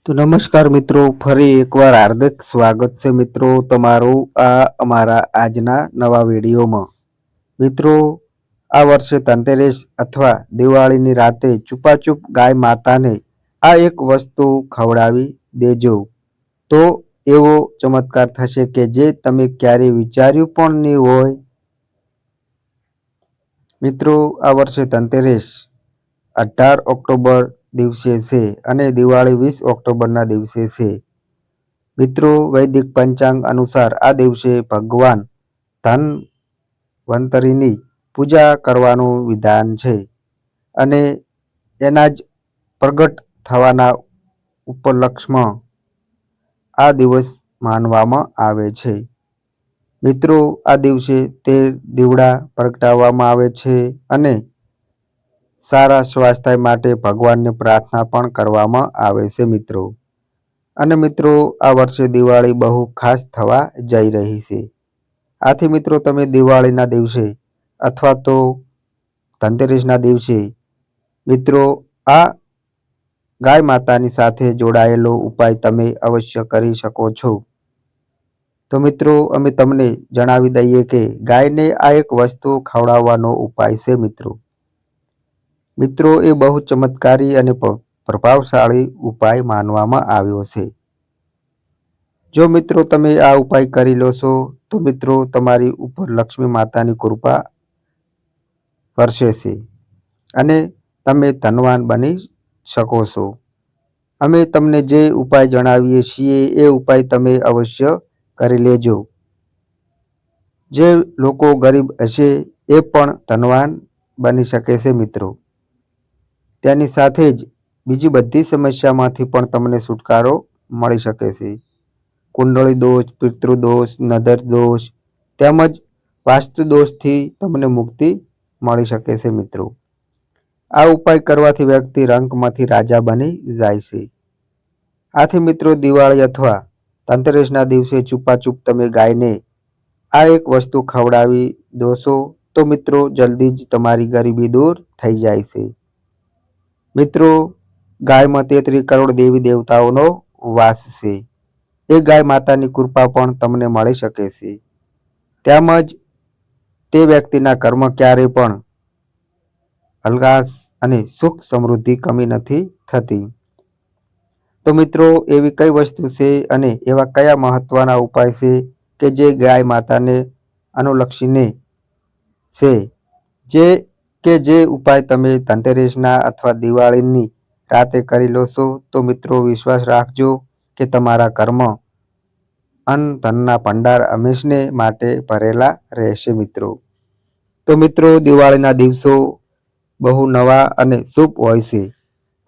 તો નમસ્કાર મિત્રો, ફરી એકવાર હાર્દિક સ્વાગત છે મિત્રો તમારું આ અમારા આજના નવા વિડીયોમાં. મિત્રો, આ વર્ષે ધનતેરસ અથવા દિવાળીની રાતે છુપાછુપ ગાય માતાને આ એક વસ્તુ ખવડાવી દેજો, તો એવો ચમત્કાર થશે કે જે તમે ક્યારેય વિચાર્યું પણ નહીં હોય. મિત્રો, આ વર્ષે ધનતેરસ 18 ઓક્ટોબર દિવસે છે અને દિવાળી 20 ઓક્ટોબરના દિવસે છે. મિત્રો, વૈદિક પંચાંગ અનુસાર આ દિવસે ભગવાન ધન્વંતરીની પૂજા કરવાનું વિધાન છે અને એના જ પ્રગટ થવાના ઉપલક્ષમાં આ દિવસ માનવામાં આવે છે. મિત્રો, આ દિવસે તે દીવડા પ્રગટાવવામાં આવે છે અને સારા સ્વાસ્થ્ય માટે ભગવાનને પ્રાર્થના પણ કરવામાં આવે છે મિત્રો. અને મિત્રો, આ વર્ષે દિવાળી બહુ ખાસ થવા જઈ રહી છે. આથી મિત્રો, તમે દિવાળીના દિવસે અથવા તો ધનતેરસના દિવસે મિત્રો આ ગાય માતાની સાથે જોડાયેલો ઉપાય તમે અવશ્ય કરી શકો છો. તો મિત્રો, અમે તમને જણાવી દઈએ કે ગાયને આ એક વસ્તુ ખવડાવવાનો ઉપાય છે મિત્રો. મિત્રો, એ બહુ ચમત્કારી અને પ્રભાવશાળી ઉપાય માનવામાં આવ્યો છે. જો મિત્રો તમે આ ઉપાય કરી લો છો તો મિત્રો તમારી ઉપર લક્ષ્મી માતાની કૃપા વરસે છે અને તમે ધનવાન બની શકો છો. અમે તમને જે ઉપાય જણાવીએ છીએ એ ઉપાય તમે અવશ્ય કરી લેજો. જે લોકો ગરીબ હશે એ પણ ધનવાન બની શકે છે મિત્રો. તેની સાથે જ બીજી બધી સમસ્યામાંથી પણ તમને છુટકારો મળી શકે છે. કુંડળી દોષ, પિતૃદોષ, નદર દોષ તેમજ વાસ્તુ દોષથી તમને મુક્તિ મળી શકે છે મિત્રો. આ ઉપાય કરવાથી વ્યક્તિ રંકમાંથી રાજા બની જાય છે. આથી મિત્રો, દિવાળી અથવા ધનતેરસના દિવસે છુપાછુપ તમે ગાયને આ એક વસ્તુ ખવડાવી દોશો તો મિત્રો જલ્દી જ તમારી ગરીબી દૂર થઈ જાય છે. મિત્રો, ગાયમાં 33 કરોડ દેવી દેવતાઓનો વાસ છે. એ ગાય માતાની કૃપા પણ તમને મળી શકે છે. તેમજ તે વ્યક્તિના કર્મ ક્યારેય પણ હલગાશ અને સુખ સમૃદ્ધિ કમી નથી થતી. તો મિત્રો, એવી કઈ વસ્તુ છે અને એવા કયા મહત્વના ઉપાય છે કે જે ગાય માતાને અનુલક્ષીને છે જે ઉપાય તમે ધનતેરસના અથવા દિવાળીની રાતે કરી લો છો તો મિત્રો વિશ્વાસ રાખજો કે તમારા કર્મ અન્ન ધનના ભંડાર હંમેશને માટે ભરેલા રહેશે મિત્રો. તો મિત્રો, દિવાળીના દિવસો બહુ નવા અને શુભ હોય છે.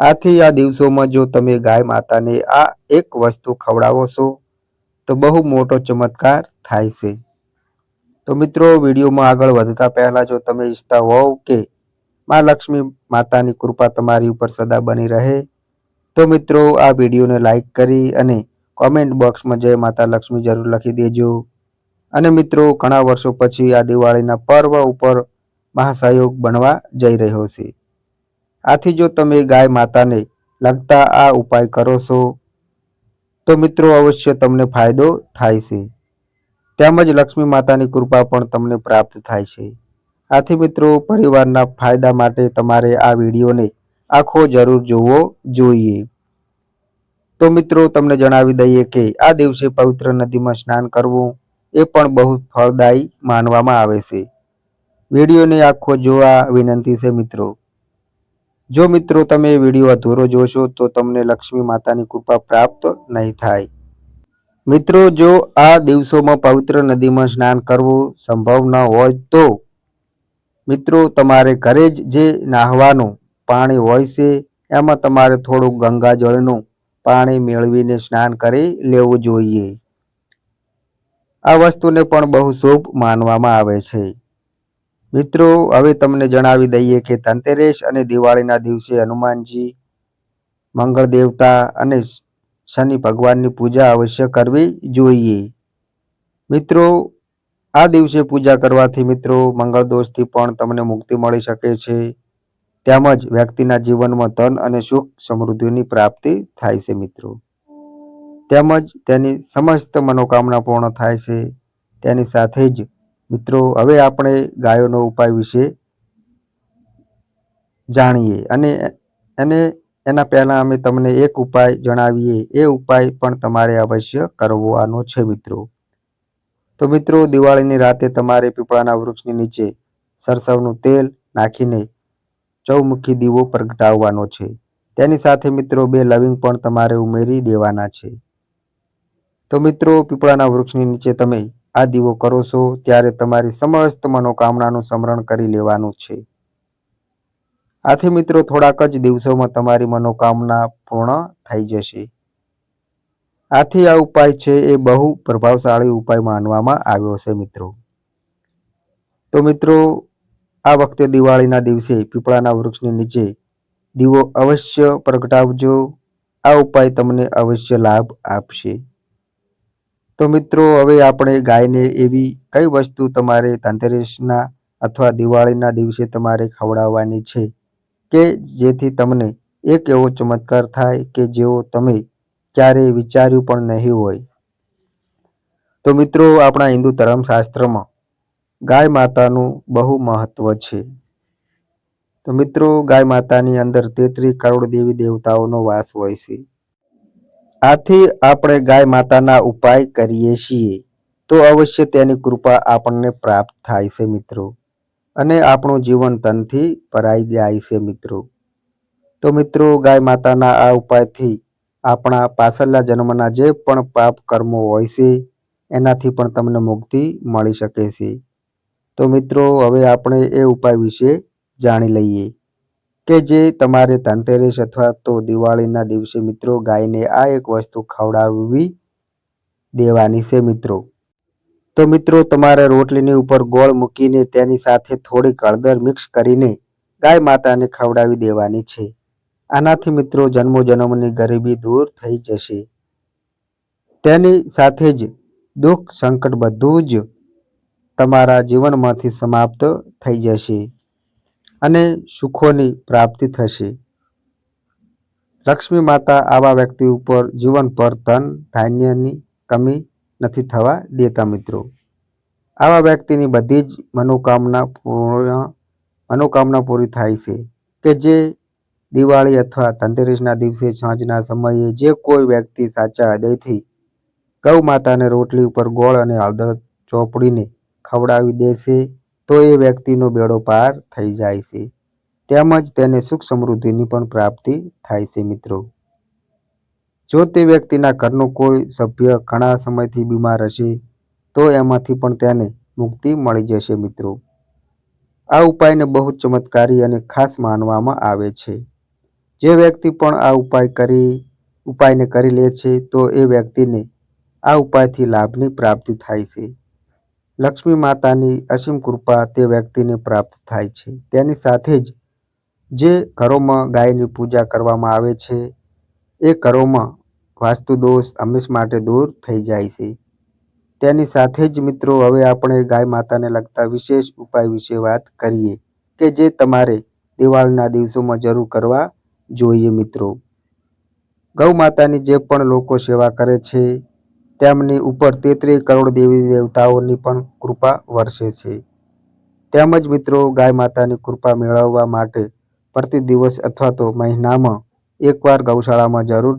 આથી આ દિવસોમાં જો તમે ગાય માતાને આ એક વસ્તુ ખવડાવો છો તો બહુ મોટો ચમત્કાર થાય છે. તો મિત્રો, વિડીયોમાં આગળ વધતા પહેલા જો તમે ઈચ્છતા હોવ કે માં લક્ષ્મી માતાની કૃપા તમારી ઉપર સદા બની રહે તો મિત્રો આ વિડીયોને લાઈક કરી અને કોમેન્ટ બોક્સમાં જય માતા લક્ષ્મી જરૂર લખી દેજો. અને મિત્રો, ઘણા વર્ષો પછી આ દિવાળીના પર્વ ઉપર મહાસહયોગ બનવા જઈ રહ્યો છે. આથી જો તમે ગાય માતાને લગતા આ ઉપાય કરો છો તો મિત્રો અવશ્ય તમને ફાયદો થાય છે. તેમજ લક્ષ્મી માતાની કૃપા પણ તમને પ્રાપ્ત થાય છે. આથી મિત્રો, પરિવારના ફાયદા માટે તમારે આ વિડીયોને આખો જરૂર જોવો જોઈએ. તો મિત્રો, તમને જણાવી દઈએ કે આ દિવસે પવિત્ર નદીમાં સ્નાન કરવું એ પણ બહુ ફળદાયી માનવામાં આવે છે. વિડીયોને આખો જોવા વિનંતી છે મિત્રો. જો મિત્રો તમે વિડીયો અધૂરો જોશો તો તમને લક્ષ્મી માતાની કૃપા પ્રાપ્ત નહીં થાય. મિત્રો, જો આ દિવસોમાં પવિત્ર નદીમાં સ્નાન કરવું સંભવ ન હોય તો મિત્રો તમારે ઘરે જ જે નાહવાનું પાણી હોય છે એમાં તમારે થોડું ગંગાજળનું પાણી મેળવીને સ્નાન કરી લેવું જોઈએ. આ વસ્તુને પણ બહુ શુભ માનવામાં આવે છે. મિત્રો, હવે તમને જણાવી દઈએ કે ધનતેરસ અને દિવાળીના દિવસે હનુમાનજી, મંગળ દેવતા અને શનિ ભગવાનની પૂજા અવશ્ય કરવી જોઈએ. મિત્રો, આ દિવસે પૂજા કરવાથી મિત્રો મંગળ દોષથી પણ તમને મુક્તિ મળી શકે છે. તેમજ વ્યક્તિના જીવનમાં ધન અને સુખ સમૃદ્ધિની પ્રાપ્તિ થાય છે મિત્રો. તેમજ તેની સમસ્ત મનોકામના પૂર્ણ થાય છે. તેની સાથે જ મિત્રો હવે આપણે ગાયોનો ઉપાય વિશે જાણીએ અને એના પહેલાં અમે તમને એક ઉપાય જણાવીએ. એ ઉપાય પણ તમારે અવશ્ય કરવાનો છે મિત્રો. તો મિત્રો દિવાળીની રાતે તમારે પીપળાના વૃક્ષની નીચે સરસવનું તેલ નાખીને ચૌમુખી દીવો પ્રગટાવવાનો છે. તેની સાથે મિત્રો 2 લવિંગ પણ તમારે ઉમેરી દેવાના છે. તો મિત્રો પીપળાના વૃક્ષની નીચે તમે આ દીવો કરો છો ત્યારે તમારી સમસ્ત મનોકામનાનું સ્મરણ કરી લેવાનું છે. આથી મિત્રો થોડાક જ દિવસોમાં તમારી મનોકામના પૂર્ણ થઈ જશે. આથી આ ઉપાય છે એ બહુ પ્રભાવશાળી ઉપાય માનવામાં આવ્યો છે મિત્રો. તો મિત્રો આ વખતે દિવાળીના દિવસે પીપળાના વૃક્ષની નીચે દીવો અવશ્ય પ્રગટાવજો. આ ઉપાય તમને અવશ્ય લાભ આપશે. તો મિત્રો હવે આપણે ગાયને એવી કઈ વસ્તુ તમારે ધનતેરસના અથવા દિવાળીના દિવસે તમારે ખવડાવવાની છે કે જેથી તમને એક એવો ચમત્કાર થાય કે જેવો તમે ક્યારેય વિચાર્યું પણ નહીં હોય. તો મિત્રો આપણા હિન્દુ ધર્મશાસ્ત્રમાં ગાય માતાનું બહુ મહત્વ છે. તો મિત્રો ગાય માતાની અંદર 33 કરોડ દેવી દેવતાઓનો વાસ હોય છે. આથી આપણે ગાય માતાના ઉપાય કરીએ છીએ તો અવશ્ય તેની કૃપા આપણને પ્રાપ્ત થાય છે મિત્રો, અને આપણું જીવન ધનથી ભરાઈ જાય છે મિત્રો. તો મિત્રો ગાય માતાના આ ઉપાયથી આપણા પાછળના જન્મના જે પણ પાપ કર્મો હોય છે એનાથી પણ તમને મુક્તિ મળી શકે છે. તો મિત્રો હવે આપણે એ ઉપાય વિશે જાણી લઈએ કે જે તમારે ધનતેરસ અથવા તો દિવાળીના દિવસે મિત્રો ગાયને આ એક વસ્તુ ખવડાવવી દેવાની છે મિત્રો. તો મિત્રો તમારે રોટલીની ઉપર ગોળ મૂકીને તેની સાથે થોડીક હળદર મિક્સ કરીને ગાય માતાને ખવડાવી દેવાની છે. આનાથી મિત્રો જન્મો જન્મની ગરીબી દૂર થઈ જશે. તેની સાથે જ દુઃખ સંકટ બધું જ તમારા જીવનમાંથી સમાપ્ત થઈ જશે અને સુખોની પ્રાપ્તિ થશે. લક્ષ્મી માતા આવા વ્યક્તિ ઉપર જીવનભર ધન ધાન્યની કમી નથી થવા દેતા મિત્રો. આવા વ્યક્તિની બધી જ મનોકામના પૂરી થાય છે કે જે દિવાળી અથવા ધનતેરસના દિવસે સાંજના સમયે જે કોઈ વ્યક્તિ સાચા હૃદયથી ગૌ માતાને રોટલી ઉપર ગોળ અને હળદર ચોપડીને ખવડાવી દેશે તો એ વ્યક્તિનો બેડો પાર થઈ જાય છે. તેમજ તેને સુખ સમૃદ્ધિની પણ પ્રાપ્તિ થાય છે મિત્રો. જો તે વ્યક્તિના ઘરનો કોઈ સભ્ય ઘણા સમયથી બીમાર હશે તો એમાંથી પણ તેને મુક્તિ મળી જશે મિત્રો. આ ઉપાયને બહુ ચમત્કારી અને ખાસ માનવામાં આવે છે. જે વ્યક્તિ પણ આ ઉપાયને કરી લે છે તો એ વ્યક્તિને આ ઉપાયથી લાભની પ્રાપ્તિ થાય છે. લક્ષ્મી માતાની અસીમ કૃપા તે વ્યક્તિને પ્રાપ્ત થાય છે. તેની સાથે જ જે ઘરોમાં ગાયની પૂજા કરવામાં આવે છે એ ઘરોમાં વાસ્તુ દોષ હંમેશ માટે દૂર થઈ જાય છે. તેની સાથે જ મિત્રો હવે આપણે ગાય માતાને લગતા વિશેષ ઉપાય વિશે વાત કરીએ કે જે તમારે દિવાળીના દિવસોમાં જરૂર કરવા જોઈએ મિત્રો. ગૌ માતાની જે પણ લોકો સેવા કરે છે તેમની ઉપર 33 કરોડ દેવી દેવતાઓની પણ કૃપા વરસે છે. તેમજ મિત્રો ગાય માતાની કૃપા મેળવવા માટે પ્રતિ દિવસ અથવા તો મહિનામાં એકવાર ગૌશાળામાં જરૂર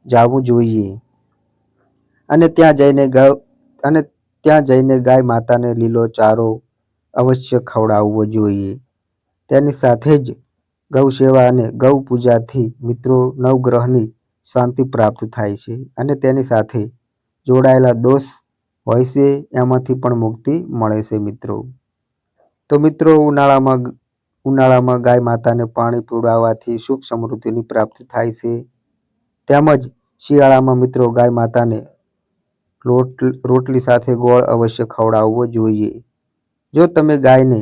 જવું જોઈએ અને ત્યાં જઈને ગાય માતાને લીલો ચારો અવશ્ય ખવડાવવો જોઈએ. તેની સાથે જ ગૌ સેવા અને ગૌ પૂજાથી મિત્રો નવગ્રહની શાંતિ પ્રાપ્ત થાય છે અને તેની સાથે જોડાયેલા દોષ હોય છે એમાંથી પણ મુક્તિ મળે છે મિત્રો. તો મિત્રો ઉનાળામાં ગાય માતાને પાણી પીવડાવવાથી સુખ સમૃદ્ધિની પ્રાપ્તિ થાય છે. તેમજ શિયાળામાં મિત્રો ગાય માતાને રોટલી સાથે ગોળ અવશ્ય ખવડાવવો જોઈએ. જો તમે ગાયને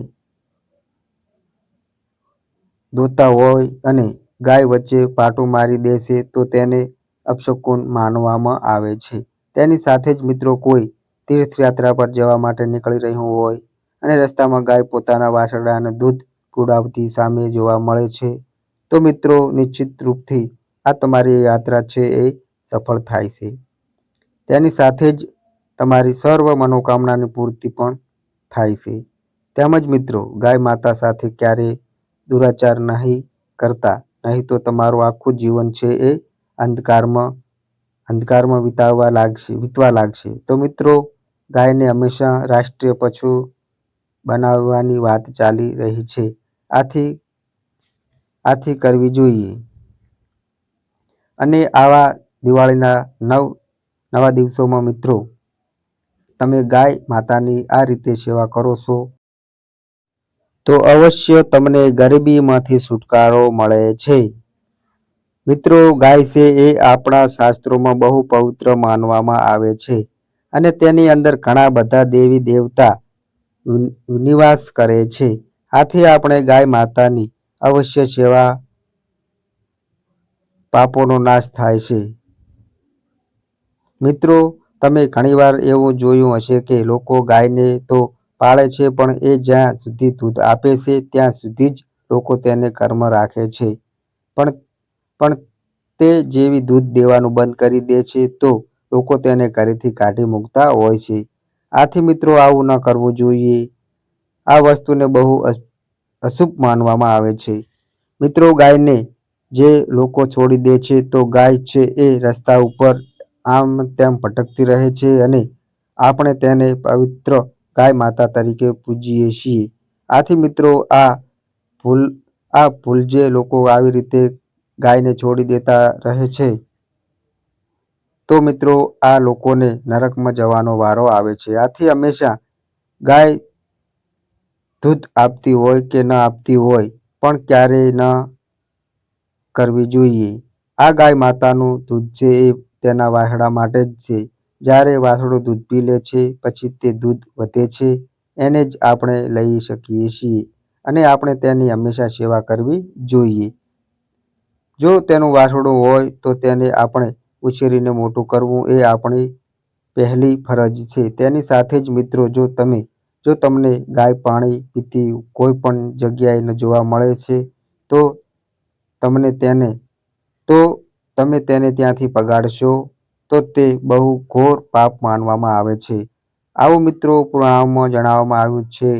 દોતા હોય અને ગાય વચ્ચે પાટું મારી દેશે તો તેને અપશકુન માનવામાં આવે છે. તેની સાથે જ મિત્રો કોઈ તીર્થયાત્રા પર જવા માટે નીકળી રહ્યું હોય અને રસ્તામાં ગાય પોતાના વાછરડાને દૂધ પીવડાવતી સામે જોવા મળે છે તો મિત્રો નિશ્ચિત રૂપથી આ તમારી યાત્રા છે એ સફળ થાય છે. તેની સાથે જ તમારી સર્વ મનોકામનાની પૂર્તિ પણ થાય છે. તેમજ મિત્રો, ગાય માતા સાથે ક્યારેય દુરાચાર નહીં કરતા, નહીં તો તમારું આખું જીવન છે એ અંધકારમાં વીતવા લાગશે. તો મિત્રો, ગાયને હંમેશા રાષ્ટ્રીય પશુ બનાવવાની વાત ચાલી રહી છે. આથી કરવી જોઈએ. અને આવા દિવાળીના નવા દિવસોમાં મિત્રો, તમે ગાય માતાની આ રીતે સેવા કરો છો તો અવશ્ય તમને ગરીબીમાંથી છુટકારો મળે છે. મિત્રો, ગાય છે એ આપણા શાસ્ત્રોમાં બહુ પવિત્ર માનવામાં આવે છે અને તેની અંદર ઘણા બધા દેવી દેવતા નિવાસ કરે છે. આથી આપણે ગાય માતાની અવશ્ય સેવા, પાપોનો નાશ થાય છે. મિત્રો, તમે ઘણીવાર એવું જોયું હશે કે લોકો ગાયને તો પાળે છે, પણ એ જ્યાં સુધી દૂધ આપે છે ત્યાં સુધી જ લોકો તેને ઘરમાં રાખે છે. પણ તે જેવી દૂધ દેવાનું બંધ કરી દે છે તો લોકો તેને ઘરેથી કાઢી મૂકતા હોય છે. આથી મિત્રો, આવું ન કરવું જોઈએ. આ વસ્તુને બહુ અશુભ માનવામાં આવે છે. મિત્રો, ગાયને જે લોકો છોડી દે છે તો ગાય છે એ રસ્તા ઉપર આમ તેમ ભટકતી રહે છે અને આપણે તેને પવિત્ર ગાય માતા તરીકે પૂજીએ છીએ. આથી મિત્રો, આ ભૂલ જે લોકો આવી રીતે ગાયને છોડી દેતા રહે છે, તો મિત્રો આ લોકોને નરકમાં જવાનો વારો આવે છે. આથી હંમેશા ગાય દૂધ આપતી હોય કે ન આપતી હોય, પણ ક્યારેય ન કરવી જોઈએ. આ ગાય માતાનું દૂધ છે એ તેના વાછડા માટે જ છે. જ્યારે વાછડું દૂધ પી લે છે પછી તે દૂધ વધે છે એને જ આપણે લઈ શકીએ છીએ અને આપણે તેની હંમેશા સેવા કરવી જોઈએ. જો તેનું વાછરડું હોય તો તેને આપણે ઉછેરીને મોટું કરવું એ આપણી પહેલી ફરજ છે. તેની સાથે જ મિત્રો, જો તમને ગાય પાણી પીતી કોઈ પણ જગ્યાએ જોવા મળે છે તો તમે તેને ત્યાંથી ભગાડશો તો તે બહુ ઘોર પાપ માનવામાં આવે છે. આવું મિત્રો પુરાણોમાં જણાવવામાં આવ્યું છે.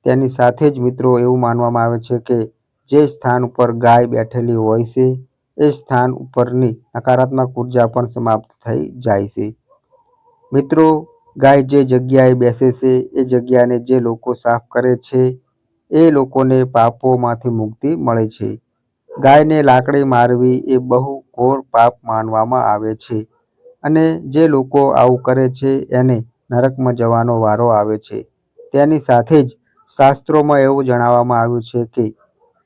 તેની સાથે જ મિત્રો એવું માનવામાં આવે છે કે જે સ્થાન ઉપર ગાય બેઠેલી હોય છે એ સ્થાન ઉપરની નકારાત્મક ઉર્જા પણ સમાપ્ત થઈ જાય છે. મિત્રો, ગાય જે જગ્યાએ બેસે છે એ જગ્યાને જે લોકો સાફ કરે છે એ લોકોને પાપોમાંથી મુક્તિ મળે છે. ગાયને લાકડી મારવી એ બહુ ઘોર પાપ માનવામાં આવે છે અને જે લોકો આવું કરે છે એને નરકમાં જવાનો વારો આવે છે. તેની સાથે જ શાસ્ત્રોમાં એવું જણાવવામાં આવ્યું છે કે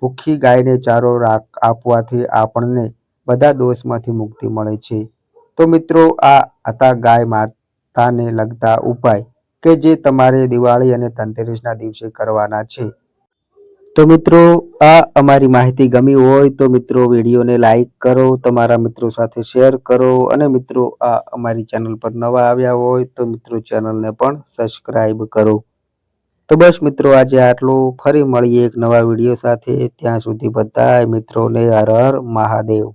ભૂખી ગાયને ચારો આપવાથી આપણને બધા દોષમાંથી મુક્તિ મળે છે. તો મિત્રો, આ હતા ગાય માતાને લગતા ઉપાય કે જે તમારે દિવાળી અને ધનતેરસના દિવસે કરવાના છે. તો મિત્રો, આ અમારી માહિતી ગમી હોય તો મિત્રો વિડીયોને લાઈક કરો, તમારા મિત્રો સાથે શેર કરો અને મિત્રો આ અમારી ચેનલ પર નવા આવ્યા હોય તો મિત્રો ચેનલને પણ સબસ્ક્રાઈબ કરો. તો બસ મિત્રો, આજે આટલું. ફરી મળીએ એક નવા વિડીયો સાથે. ત્યાં સુધી બધાય મિત્રોને હર હર મહાદેવ.